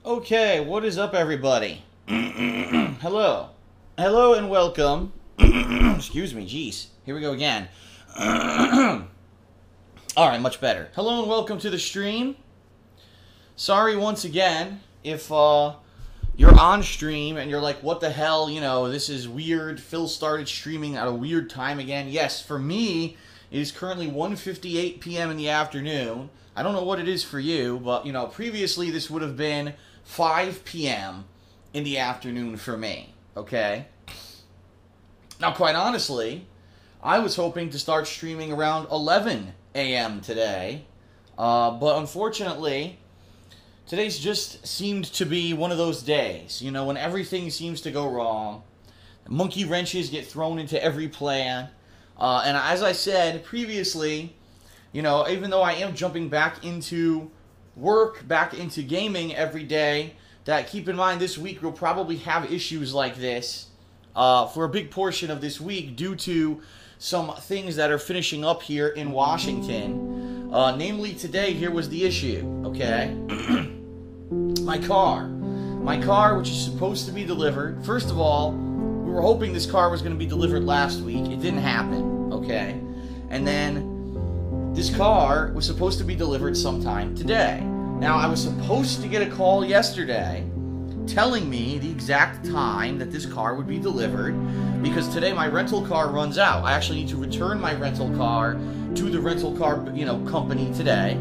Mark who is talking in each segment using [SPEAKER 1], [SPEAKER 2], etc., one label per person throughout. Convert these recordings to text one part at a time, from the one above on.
[SPEAKER 1] Okay, what is up, everybody? Hello. Hello and welcome. Excuse me, jeez. Here we go again. Alright, much better. Hello and welcome to the stream. Sorry once again if you're on stream and you're like, what the hell, this is weird. Phil started streaming at a weird time again. Yes, for me, it is currently 1:58 p.m. in the afternoon. I don't know what it is for you, but, previously this would have been 5 p.m. in the afternoon for me, okay? Now, quite honestly, I was hoping to start streaming around 11 a.m. today, but unfortunately, today's just seemed to be one of those days, when everything seems to go wrong, monkey wrenches get thrown into every plan, and as I said previously, even though I am jumping back into work, back into gaming every day, that keep in mind this week we'll probably have issues like this for a big portion of this week due to some things that are finishing up here in Washington. Namely, today, here was the issue, okay? My car, which is supposed to be delivered. First of all, we were hoping this car was going to be delivered last week. It didn't happen, okay? And then this car was supposed to be delivered sometime today. Now, I was supposed to get a call yesterday telling me the exact time that this car would be delivered because today my rental car runs out. I actually need to return my rental car to the rental car, company today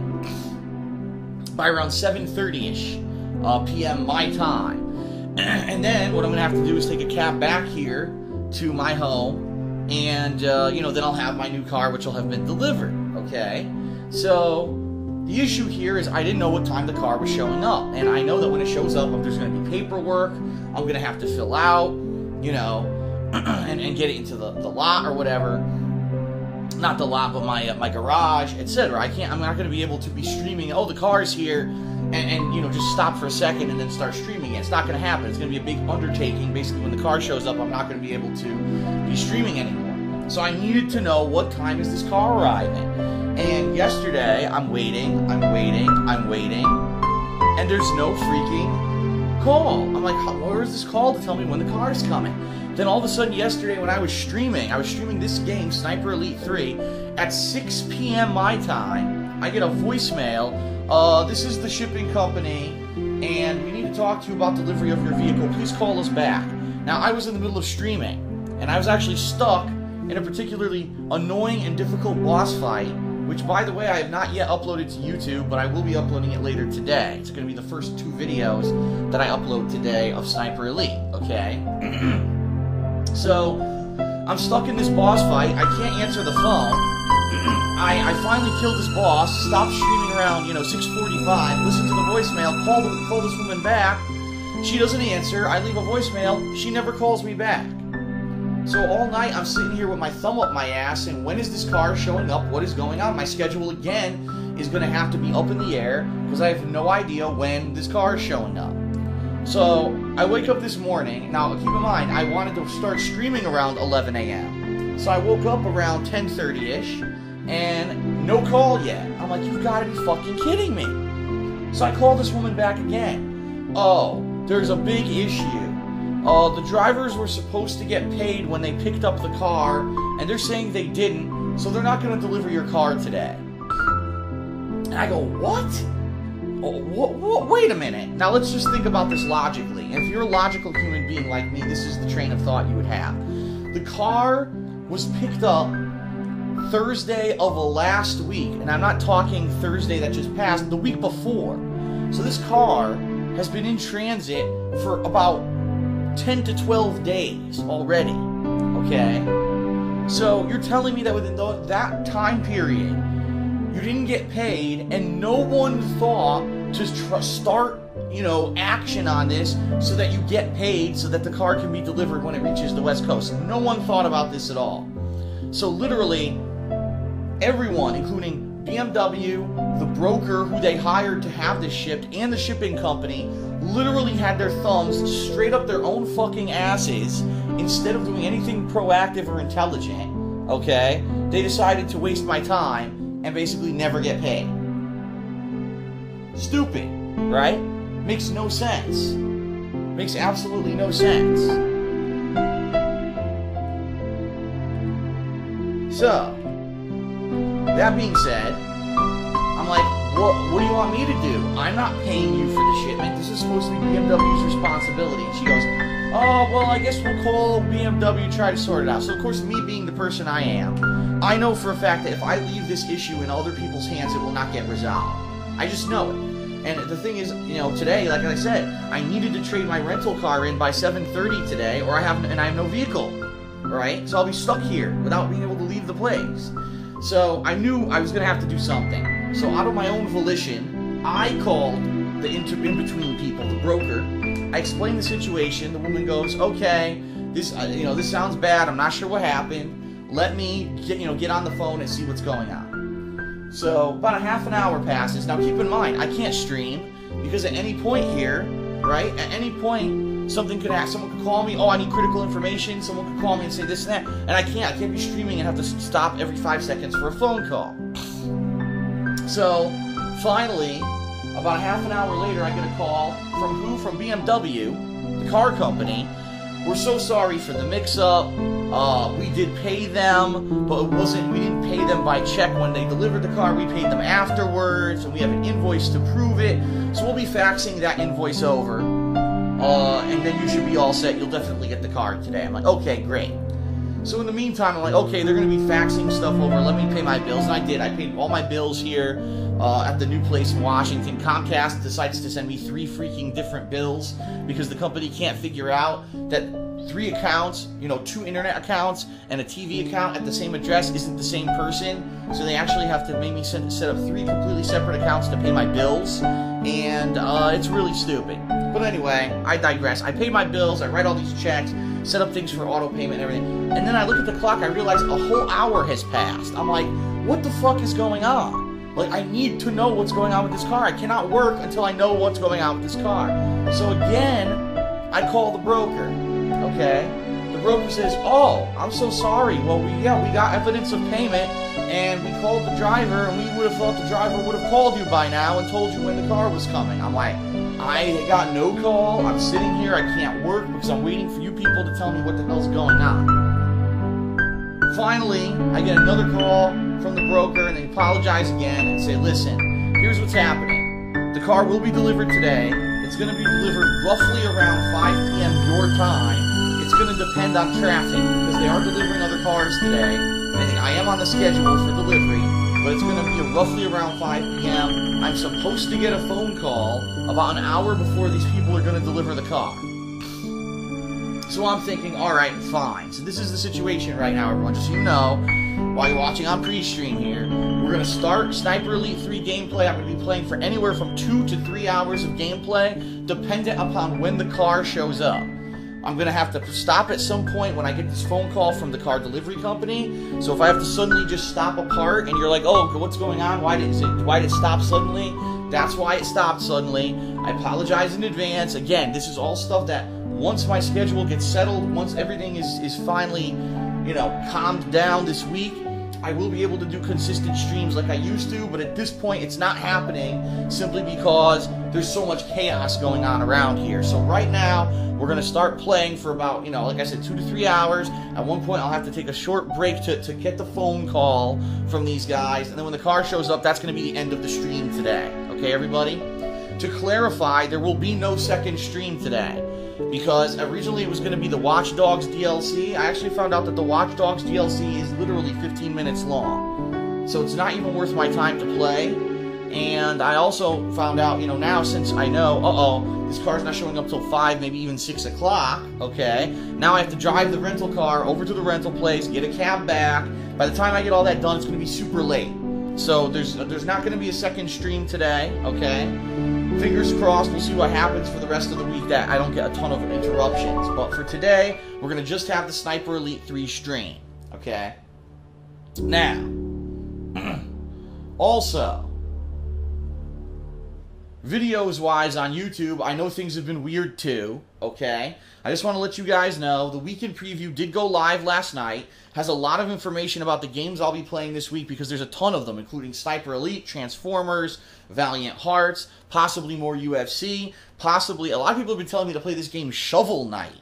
[SPEAKER 1] by around 7:30-ish p.m. my time. And then what I'm going to have to do is take a cab back here to my home and, then I'll have my new car, which will have been delivered. Okay, so the issue here is I didn't know what time the car was showing up, and I know that when it shows up, there's going to be paperwork I'm going to have to fill out, and get it into the lot or whatever. Not the lot, but my garage, etc. I'm not going to be able to be streaming. Oh, the car's here, and just stop for a second and then start streaming it. It's not going to happen. It's going to be a big undertaking. Basically, when the car shows up, I'm not going to be able to be streaming anymore. So I needed to know what time is this car arriving. And yesterday, I'm waiting, and there's no freaking call. I'm like, where's this call to tell me when the car's coming? Then all of a sudden yesterday when I was streaming this game, Sniper Elite 3, at 6 p.m. my time, I get a voicemail, this is the shipping company, and we need to talk to you about delivery of your vehicle. Please call us back. Now, I was in the middle of streaming, and I was actually stuck in a particularly annoying and difficult boss fight, which, by the way, I have not yet uploaded to YouTube, but I will be uploading it later today. It's going to be the first 2 videos that I upload today of Sniper Elite, okay? So, I'm stuck in this boss fight. I can't answer the phone. I finally killed this boss, stopped streaming around, 6:45, listened to the voicemail, call this woman back. She doesn't answer. I leave a voicemail. She never calls me back. So all night I'm sitting here with my thumb up my ass and when is this car showing up? What is going on? My schedule again is going to have to be up in the air because I have no idea when this car is showing up. So I wake up this morning. Now keep in mind I wanted to start streaming around 11 a.m. So I woke up around 10:30-ish and no call yet. I'm like, you've got to be fucking kidding me. So I call this woman back again. Oh, there's a big issue. The drivers were supposed to get paid when they picked up the car, and they're saying they didn't, so they're not going to deliver your car today. And I go, what? Oh, wait a minute. Now let's just think about this logically. If you're a logical human being like me, this is the train of thought you would have. The car was picked up Thursday of last week, and I'm not talking Thursday that just passed, the week before. So this car has been in transit for about 10 to 12 days already, okay? So you're telling me that within that time period, you didn't get paid and no one thought to start, action on this so that you get paid so that the car can be delivered when it reaches the West Coast. No one thought about this at all. So literally, everyone, including BMW, the broker who they hired to have this shipped, and the shipping company, literally had their thumbs straight up their own fucking asses instead of doing anything proactive or intelligent, okay? They decided to waste my time and basically never get paid. Stupid, right? Makes no sense. Makes absolutely no sense. So, that being said, I'm like, well, what do you want me to do? I'm not paying you for the shipment. This is supposed to be BMW's responsibility. And she goes, oh, well, I guess we'll call BMW and try to sort it out. So, of course, me being the person I am, I know for a fact that if I leave this issue in other people's hands, it will not get resolved. I just know it. And the thing is, you know, today, like I said, I needed to trade my rental car in by 7:30 today, or I have no vehicle, right? So I'll be stuck here without being able to leave the place. So I knew I was going to have to do something. So out of my own volition, I called the in-between people, the broker. I explained the situation. The woman goes, okay, this sounds bad. I'm not sure what happened. Let me get on the phone and see what's going on. So about a half an hour passes. Now keep in mind, I can't stream because at any point here, right? At any point, something could happen. Someone could call me. Oh, I need critical information. Someone could call me and say this and that, and I can't. I can't be streaming and have to stop every 5 seconds for a phone call. So finally, about a half an hour later, I get a call from who? From BMW, the car company. We're so sorry for the mix-up. We did pay them, but we didn't pay them by check when they delivered the car. We paid them afterwards, and we have an invoice to prove it. So we'll be faxing that invoice over, and then you should be all set. You'll definitely get the car today. I'm like, okay, great. So in the meantime, I'm like, okay, they're going to be faxing stuff over. Let me pay my bills. And I did. I paid all my bills here at the new place in Washington. Comcast decides to send me 3 freaking different bills because the company can't figure out that 3 accounts, 2 internet accounts and a TV account at the same address isn't the same person. So they actually have to make me set up 3 completely separate accounts to pay my bills. And it's really stupid. But anyway, I digress. I pay my bills. I write all these checks, set up things for auto payment and everything. And then I look at the clock. I realize a whole hour has passed. I'm like, what the fuck is going on? Like, I need to know what's going on with this car. I cannot work until I know what's going on with this car. So again, I call the broker. Okay? The broker says, oh, I'm so sorry. Well, we got evidence of payment, and we called the driver, and we would have thought the driver would have called you by now and told you when the car was coming. I'm like, I got no call. I'm sitting here. I can't work because I'm waiting for you people to tell me what the hell's going on. Finally, I get another call from the broker, and they apologize again and say, listen, here's what's happening. The car will be delivered today. It's going to be delivered roughly around 5 p.m. your time. It's going to depend on traffic because they are delivering other cars today. And I think I am on the schedule for delivery, but it's going to be roughly around 5 p.m. I'm supposed to get a phone call about an hour before these people are going to deliver the car. So I'm thinking, alright, fine. So this is the situation right now, everyone. Just so you know, while you're watching on pre-stream here, we're going to start Sniper Elite 3 gameplay. I'm going to be playing for anywhere from 2 to 3 hours of gameplay, dependent upon when the car shows up. I'm going to have to stop at some point when I get this phone call from the car delivery company. So if I have to suddenly just stop a part and you're like, oh, what's going on? Why did it stop suddenly? That's why it stopped suddenly. I apologize in advance. Again, this is all stuff that once my schedule gets settled, once everything is finally, calmed down this week, I will be able to do consistent streams like I used to, but at this point it's not happening simply because there's so much chaos going on around here. So right now, we're going to start playing for about, like I said, 2 to 3 hours. At one point, I'll have to take a short break to get the phone call from these guys, and then when the car shows up, that's going to be the end of the stream today. Okay, everybody? To clarify, there will be no second stream today, because originally it was going to be the Watch Dogs DLC. I actually found out that the Watch Dogs DLC is literally 15 minutes long, so it's not even worth my time to play. And I also found out, now since I know, this car's not showing up till 5, maybe even 6 o'clock, okay, now I have to drive the rental car over to the rental place, get a cab back. By the time I get all that done, it's going to be super late. So there's not going to be a second stream today, okay? Fingers crossed, we'll see what happens for the rest of the week that I don't get a ton of interruptions. But for today, we're going to just have the Sniper Elite 3 stream, okay? Now, also, videos-wise on YouTube, I know things have been weird too, okay? I just want to let you guys know, the weekend preview did go live last night, has a lot of information about the games I'll be playing this week because there's a ton of them, including Sniper Elite, Transformers, Valiant Hearts, possibly more UFC, possibly, a lot of people have been telling me to play this game Shovel Knight.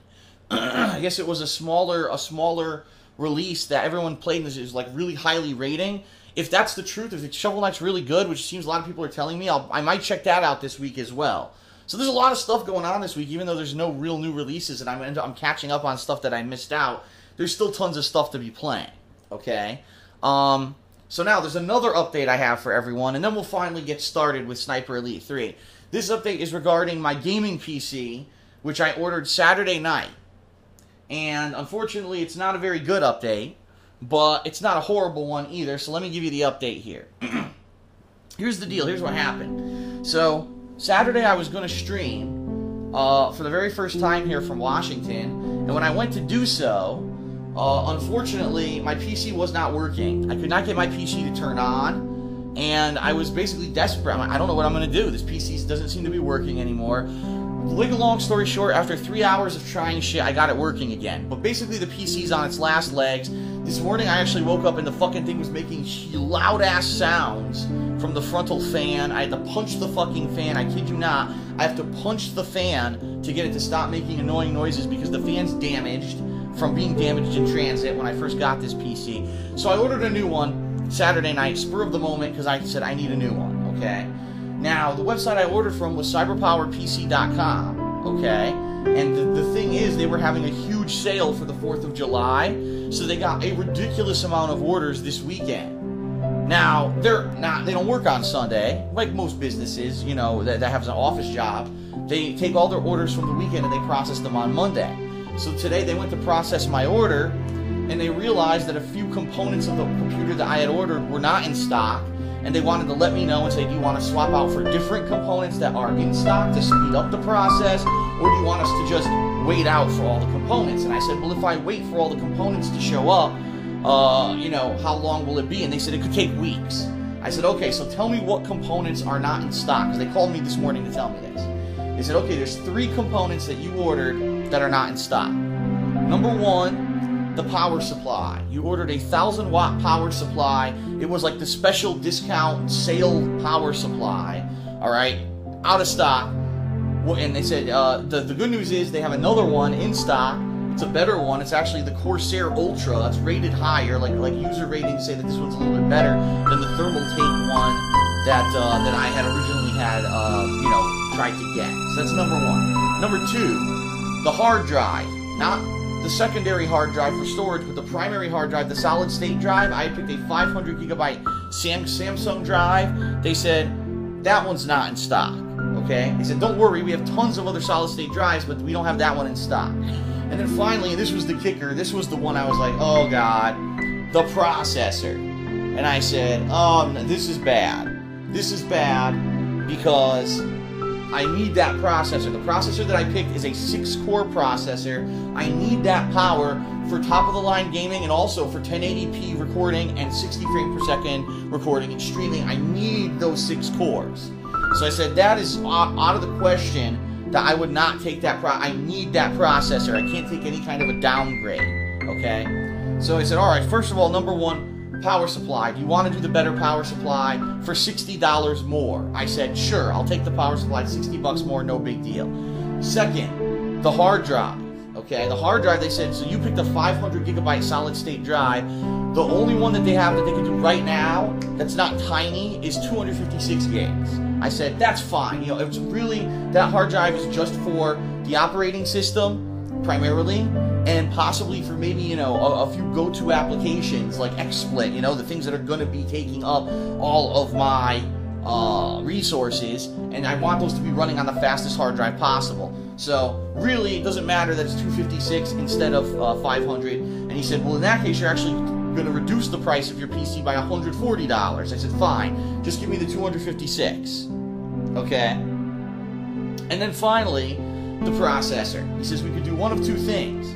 [SPEAKER 1] I guess it was a smaller release that everyone played and is like really highly rating. If that's the truth, if Shovel Knight's really good, which seems a lot of people are telling me, I might check that out this week as well. So there's a lot of stuff going on this week, even though there's no real new releases and I'm catching up on stuff that I missed out. There's still tons of stuff to be playing, okay? So now there's another update I have for everyone, and then we'll finally get started with Sniper Elite 3. This update is regarding my gaming PC, which I ordered Saturday night. And unfortunately, it's not a very good update, but it's not a horrible one either, so let me give you the update here. Here's the deal. Here's what happened. So, Saturday I was going to stream for the very first time here from Washington, and when I went to do so, unfortunately, my PC was not working. I could not get my PC to turn on, and I was basically desperate. I'm like, I don't know what I'm going to do. This PC doesn't seem to be working anymore. Make a long story short, after 3 hours of trying shit, I got it working again. But basically, the PC's on its last legs. This morning, I actually woke up and the fucking thing was making loud-ass sounds from the frontal fan. I had to punch the fucking fan. I kid you not. I have to punch the fan to get it to stop making annoying noises because the fan's damaged from being damaged in transit when I first got this PC. So I ordered a new one Saturday night, spur of the moment, because I said I need a new one, okay? Now, the website I ordered from was cyberpowerpc.com, okay? And the thing is, they were having a huge sale for the 4th of July, so they got a ridiculous amount of orders this weekend. Now, they don't work on Sunday, like most businesses, you know, that have an office job. They take all their orders from the weekend and they process them on Monday. So today they went to process my order, and they realized that a few components of the computer that I had ordered were not in stock, and they wanted to let me know and say, do you want to swap out for different components that are in stock to speed up the process, or do you want us to just wait out for all the components? And I said, well, if I wait for all the components to show up, you know, how long will it be? And they said it could take weeks. I said, okay, so tell me what components are not in stock, because they called me this morning to tell me this. They said, okay, there's 3 components that you ordered that are not in stock. Number 1, the power supply. You ordered a 1,000-watt power supply. It was like the special discount sale power supply, all right, out of stock. And they said the good news is they have another one in stock. It's a better one. It's actually the Corsair Ultra. That's rated higher. Like user ratings say that this one's a little bit better than the thermal tape one that I had originally you know, tried to get. So that's number 1. Number 2, the hard drive. Not the secondary hard drive for storage, but the primary hard drive, the solid state drive. I picked a 500 gigabyte Samsung drive. They said that one's not in stock, okay? They said, don't worry, we have tons of other solid state drives, but we don't have that one in stock. And then finally, and this was the kicker, this was the one I was like, oh God, the processor. And I said, oh, this is bad. This is bad because I need that processor. The processor that I picked is a 6-core processor. I need that power for top-of-the-line gaming and also for 1080p recording and 60 frames per second recording and streaming. I need those 6 cores. So I said, that is out of the question that I would not take that I need that processor. I can't take any kind of a downgrade, okay? So I said, all right, first of all, number 1, power supply. Do you want to do the better power supply for $60 more? I said, sure, I'll take the power supply, $60 more, no big deal. Second, the hard drive. Okay, the hard drive, they said, so you picked a 500 gigabyte solid state drive. The only one that they have that they can do right now that's not tiny is 256 gigs. I said, that's fine. You know, it's really, that hard drive is just for the operating system primarily, and possibly for maybe, you know, a few go-to applications like XSplit, you know, the things that are going to be taking up all of my resources, and I want those to be running on the fastest hard drive possible. So really, it doesn't matter that it's 256 instead of 500. And he said, well, in that case, you're actually going to reduce the price of your PC by $140. I said, fine, just give me the 256. Okay? And then finally, the processor. He says we could do one of 2 things.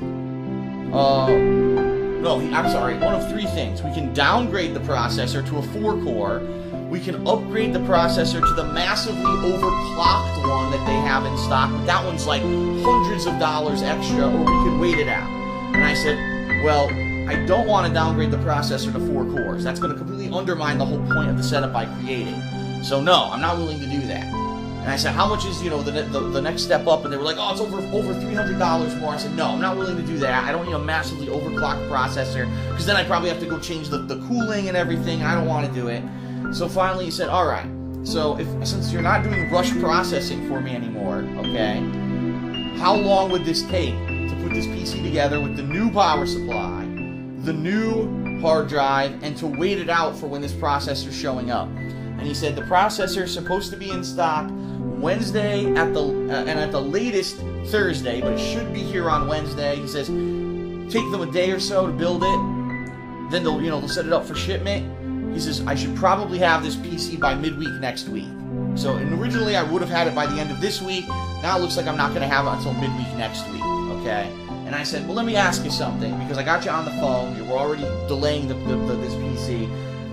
[SPEAKER 1] No, I'm sorry, one of 3 things. We can downgrade the processor to a 4-core, we can upgrade the processor to the massively overclocked one that they have in stock, but that one's like hundreds of dollars extra, or we can wait it out. And I said, well, I don't want to downgrade the processor to 4 cores. That's going to completely undermine the whole point of the setup I created. So no, I'm not willing to do that. And I said, how much is, the next step up? And they were like, oh, it's over $300 more. I said, no, I'm not willing to do that. I don't need a massively overclocked processor, because then I probably have to go change the cooling and everything. I don't want to do it. So finally he said, all right, so since you're not doing rush processing for me anymore, okay, how long would this take to put this PC together with the new power supply, the new hard drive, and to wait it out for when this processor's showing up? And he said the processor is supposed to be in stock Wednesday and at the latest Thursday, but it should be here on Wednesday. He says take them a day or so to build it, then they'll set it up for shipment. He says I should probably have this PC by midweek next week. So originally I would have had it by the end of this week. Now it looks like I'm not going to have it until midweek next week. Okay. And I said, well, let me ask you something, because I got you on the phone. You were already delaying this PC.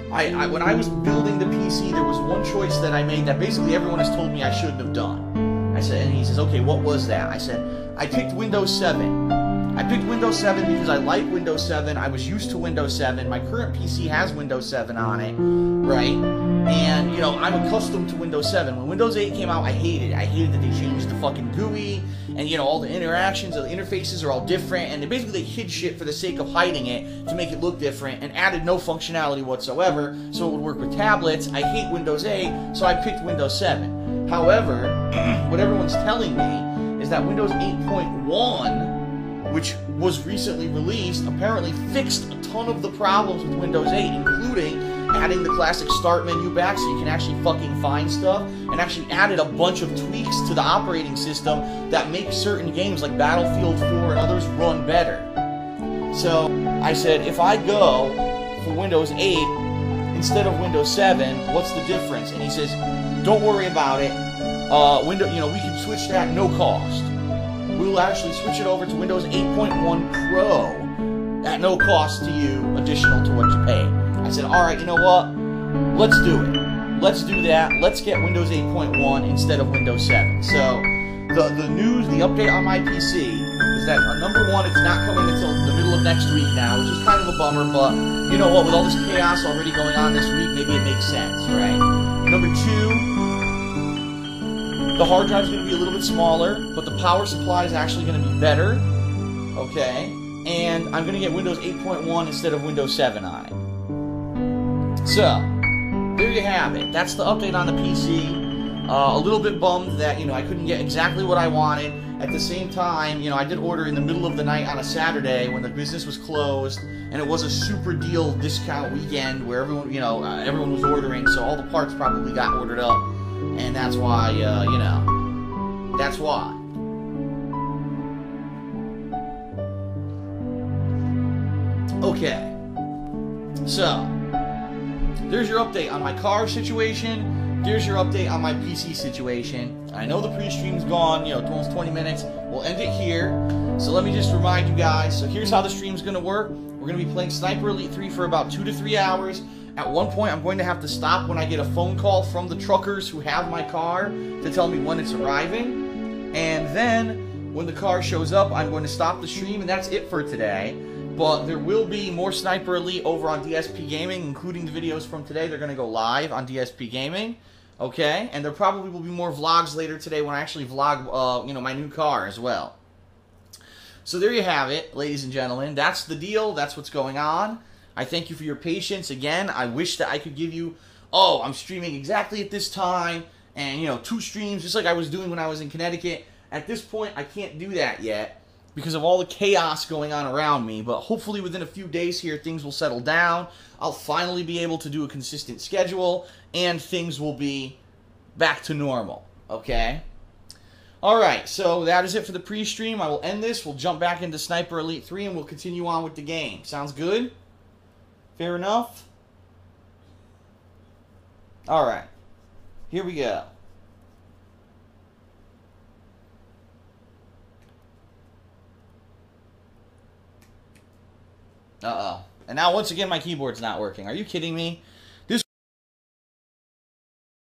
[SPEAKER 1] When I was building the PC, there was one choice that I made that basically everyone has told me I shouldn't have done. I said, and he says, okay, what was that? I said, I picked Windows 7. I picked Windows 7 because I like Windows 7. I was used to Windows 7. My current PC has Windows 7 on it, right? And, I'm accustomed to Windows 7. When Windows 8 came out, I hated it. I hated that they changed the fucking GUI, and, all the interactions, the interfaces are all different, and they hid shit for the sake of hiding it to make it look different, and added no functionality whatsoever, so it would work with tablets. I hate Windows 8, so I picked Windows 7. However, what everyone's telling me is that Windows 8.1, which was recently released, apparently fixed a ton of the problems with Windows 8, including adding the classic start menu back so you can actually fucking find stuff, and actually added a bunch of tweaks to the operating system that make certain games like Battlefield 4 and others run better. So I said, if I go for Windows 8 instead of Windows 7, what's the difference? And he says, don't worry about it. We can switch that no cost. We'll actually switch it over to Windows 8.1 Pro at no cost to you, additional to what you paid. I said, all right, you know what? Let's do it. Let's do that. Let's get Windows 8.1 instead of Windows 7. So the update on my PC is that, number one, it's not coming until the middle of next week now, which is kind of a bummer, but you know what? With all this chaos already going on this week, maybe it makes sense, right? Number two, the hard drive is going to be a little bit smaller, but the power supply is actually going to be better, okay? And I'm going to get Windows 8.1 instead of Windows 7 on it. So, there you have it. That's the update on the PC. A little bit bummed that, I couldn't get exactly what I wanted. At the same time, I did order in the middle of the night on a Saturday when the business was closed, and it was a super deal discount weekend where everyone, everyone was ordering, so all the parts probably got ordered up. And that's why, that's why. Okay. So, there's your update on my car situation. There's your update on my PC situation. I know the pre-stream's gone, almost 20 minutes. We'll end it here. So let me just remind you guys. So here's how the stream's going to work. We're going to be playing Sniper Elite 3 for about 2 to 3 hours. At one point, I'm going to have to stop when I get a phone call from the truckers who have my car to tell me when it's arriving. And then, when the car shows up, I'm going to stop the stream, and that's it for today. But there will be more Sniper Elite over on DSP Gaming, including the videos from today. They're going to go live on DSP Gaming. Okay? And there probably will be more vlogs later today when I actually vlog, my new car as well. So there you have it, ladies and gentlemen. That's the deal. That's what's going on. I thank you for your patience. Again, I wish that I could give you, I'm streaming exactly at this time, and, 2 streams, just like I was doing when I was in Connecticut. At this point, I can't do that yet because of all the chaos going on around me, but hopefully within a few days here, things will settle down. I'll finally be able to do a consistent schedule, and things will be back to normal, okay? Alright, so that is it for the pre-stream. I will end this. We'll jump back into Sniper Elite 3, and we'll continue on with the game. Sounds good? Fair enough? Alright. Here we go. Uh-oh. And now, once again, my keyboard's not working. Are you kidding me?